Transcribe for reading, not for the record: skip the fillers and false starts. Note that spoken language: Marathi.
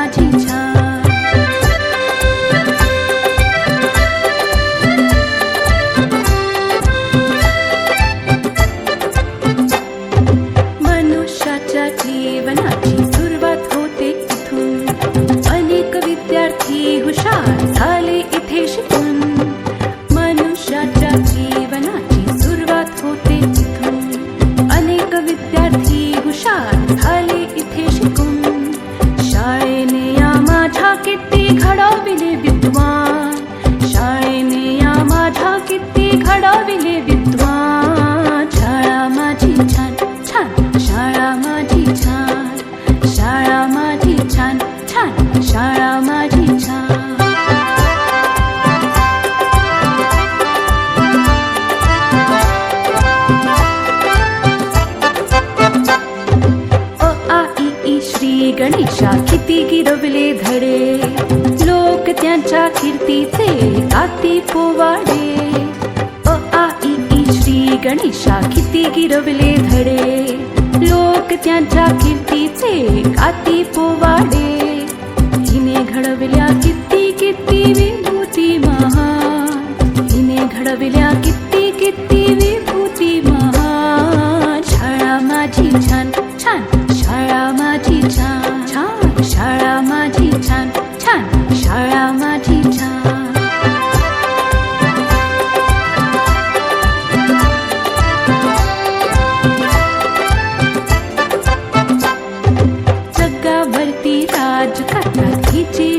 माझी छान. मनुष्याच्या जीवनाची सुरुवात होते इथून. अनेक विद्यार्थी हुशार झाले इथे शिकून. मनुष्याच्या जीवनाची सुरुवात होते इथून. अनेक विद्यार्थी हुशार झाले इथे शिकून. शाळेने या माझ्या किती घडविले विद्वान. शाळेने या माझ्या किती घडविले विद्वान. शाळा माझी छान छान, शाळा माझी छान. शाळा माझी छान छान, शाळा माझी छान. श्री गणेशा किती गिरवले धडे. लोक त्यांच्या कीर्तीचे गाती पोवाडे. आ ई ई श्री गणेशा किती गिरवले धडे. लोक त्यांच्या कीर्तीचे गाती पोवाडे. हिने घडविल्या किती किती विभूती महान. हिने घडविल्या किती किती विभूती महान. शाळा माझी छान छान, शाळा माझी छान छान. शाळा माझी छान छान, शाळा माझी छान. जगावरती राज करतात हिचे